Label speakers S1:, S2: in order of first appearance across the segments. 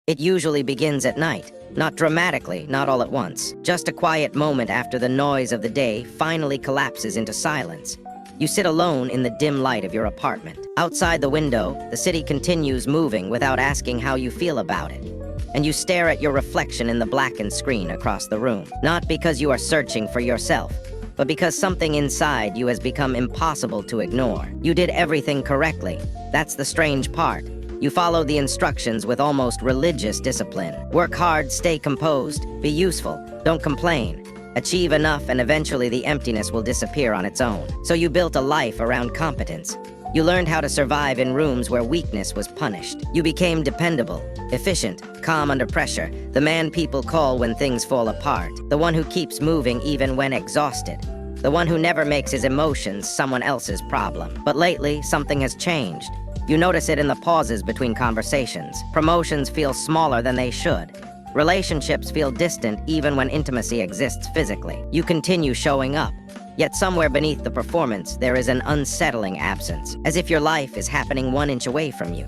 S1: It usually begins at night, not dramatically, not all at once. Just a quiet moment after the noise of the day finally collapses into silence. You sit alone in the dim light of your apartment. Outside the window, the city continues moving without asking how you feel about it. And you stare at your reflection in the blackened screen across the room. Not because you are searching for yourself, but because something inside you has become impossible to ignore. You did everything correctly. That's the strange part. You follow the instructions with almost religious discipline. Work hard, stay composed, be useful, don't complain. Achieve enough and eventually the emptiness will disappear on its own. So you built a life around competence. You learned how to survive in rooms where weakness was punished. You became dependable, efficient, calm under pressure, the man people call when things fall apart, the one who keeps moving even when exhausted, the one who never makes his emotions someone else's problem. But lately, something has changed. You notice it in the pauses between conversations. Promotions feel smaller than they should. Relationships feel distant even when intimacy exists physically. You continue showing up. Yet somewhere beneath the performance, there is an unsettling absence, as if your life is happening 1 inch away from you.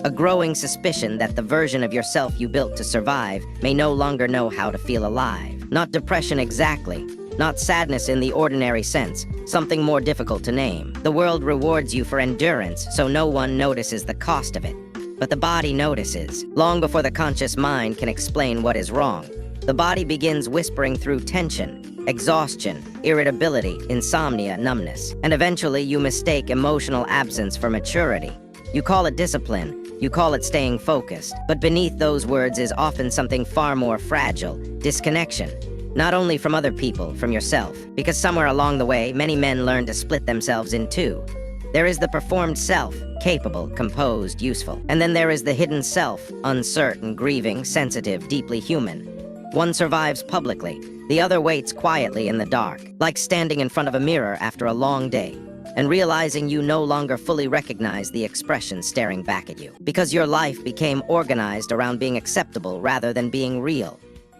S1: A growing suspicion that the version of yourself you built to survive may no longer know how to feel alive. Not depression exactly, not sadness in the ordinary sense, something more difficult to name. The world rewards you for endurance, so no one notices the cost of it. But the body notices, long before the conscious mind can explain what is wrong. The body begins whispering through tension, exhaustion, irritability, insomnia, numbness. And eventually you mistake emotional absence for maturity. You call it discipline, you call it staying focused. But beneath those words is often something far more fragile, disconnection. Not only from other people, from yourself. Because somewhere along the way, many men learn to split themselves in two. There is the performed self, capable, composed, useful. And then there is the hidden self, uncertain, grieving, sensitive, deeply human. One survives publicly, the other waits quietly in the dark, like standing in front of a mirror after a long day, and realizing you no longer fully recognize the expression staring back at you, because your life became organized around being acceptable rather than being real.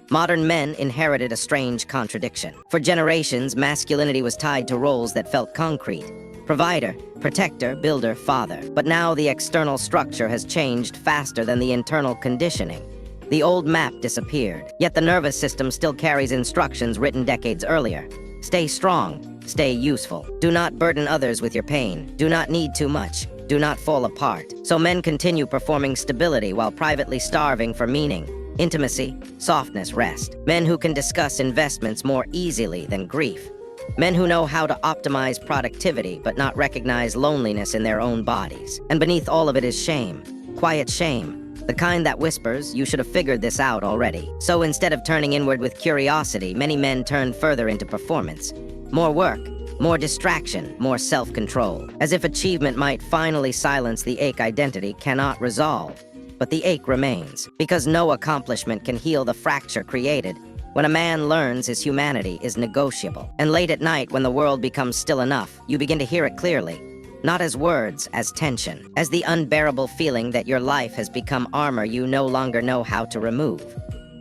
S1: Modern men inherited a strange contradiction. For generations, masculinity was tied to roles that felt concrete. Provider, protector, builder, father. But now the external structure has changed faster than the internal conditioning. The old map disappeared, yet the nervous system still carries instructions written decades earlier. Stay strong, stay useful. Do not burden others with your pain. Do not need too much. Do not fall apart. So men continue performing stability while privately starving for meaning, intimacy, softness, rest. Men who can discuss investments more easily than grief. Men who know how to optimize productivity but not recognize loneliness in their own bodies. And beneath all of it is shame, quiet shame. The kind that whispers, you should have figured this out already. So instead of turning inward with curiosity, many men turn further into performance. More work, more distraction, more self-control. As if achievement might finally silence the ache identity cannot resolve. But the ache remains, because no accomplishment can heal the fracture created when a man learns his humanity is negotiable. And late at night, when the world becomes still enough, you begin to hear it clearly. Not as words, as tension, as the unbearable feeling that your life has become armor you no longer know how to remove.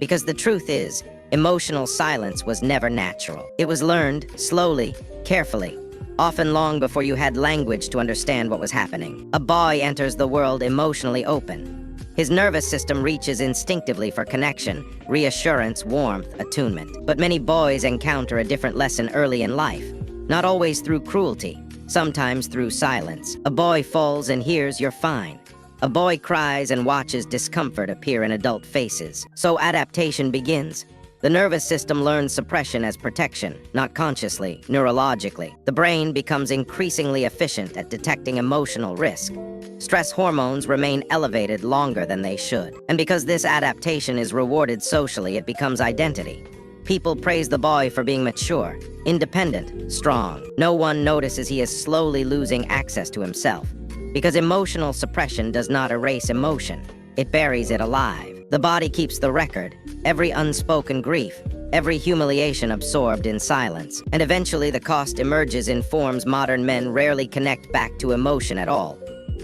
S1: Because the truth is, emotional silence was never natural. It was learned, slowly, carefully, often long before you had language to understand what was happening. A boy enters the world emotionally open. His nervous system reaches instinctively for connection, reassurance, warmth, attunement. But many boys encounter a different lesson early in life, not always through cruelty. Sometimes through silence. A boy falls and hears you're fine. A boy cries and watches discomfort appear in adult faces. So adaptation begins. The nervous system learns suppression as protection, not consciously, neurologically. The brain becomes increasingly efficient at detecting emotional risk. Stress hormones remain elevated longer than they should. And because this adaptation is rewarded socially, it becomes identity. People praise the boy for being mature, independent, strong. No one notices he is slowly losing access to himself. Because emotional suppression does not erase emotion, it buries it alive. The body keeps the record, every unspoken grief, every humiliation absorbed in silence. And eventually the cost emerges in forms modern men rarely connect back to emotion at all.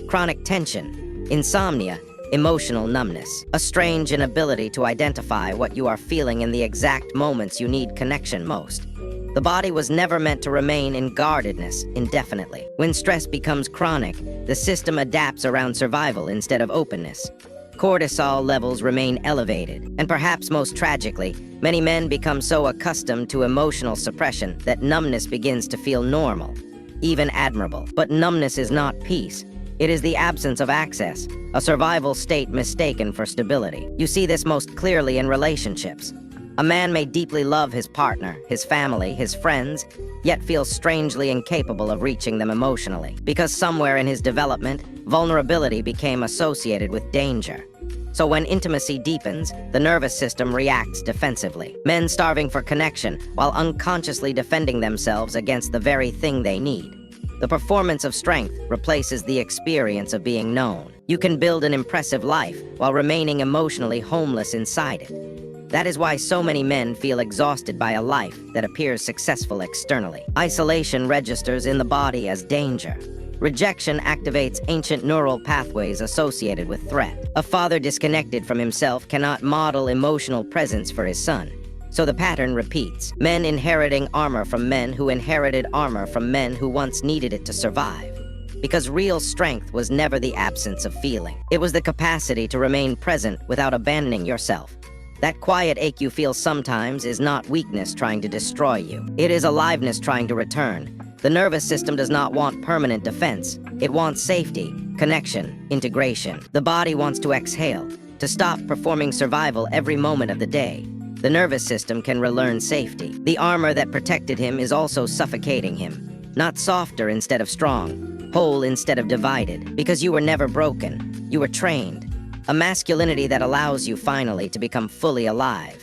S1: Chronic tension, insomnia, emotional numbness, a strange inability to identify what you are feeling in the exact moments you need connection most. The body was never meant to remain in guardedness indefinitely. When stress becomes chronic, the system adapts around survival instead of openness. Cortisol levels remain elevated, and perhaps most tragically, many men become so accustomed to emotional suppression that numbness begins to feel normal, even admirable. But numbness is not peace. It is the absence of access, a survival state mistaken for stability. You see this most clearly in relationships. A man may deeply love his partner, his family, his friends, yet feels strangely incapable of reaching them emotionally, because somewhere in his development, vulnerability became associated with danger. So when intimacy deepens, the nervous system reacts defensively. Men starving for connection while unconsciously defending themselves against the very thing they need. The performance of strength replaces the experience of being known. You can build an impressive life while remaining emotionally homeless inside it. That is why so many men feel exhausted by a life that appears successful externally. Isolation registers in the body as danger. Rejection activates ancient neural pathways associated with threat. A father disconnected from himself cannot model emotional presence for his son. So the pattern repeats. Men inheriting armor from men who inherited armor from men who once needed it to survive. Because real strength was never the absence of feeling. It was the capacity to remain present without abandoning yourself. That quiet ache you feel sometimes is not weakness trying to destroy you. It is aliveness trying to return. The nervous system does not want permanent defense. It wants safety, connection, integration. The body wants to exhale, to stop performing survival every moment of the day. The nervous system can relearn safety. The armor that protected him is also suffocating him. Not softer instead of strong, whole instead of divided. Because you were never broken. You were trained. A masculinity that allows you finally to become fully alive.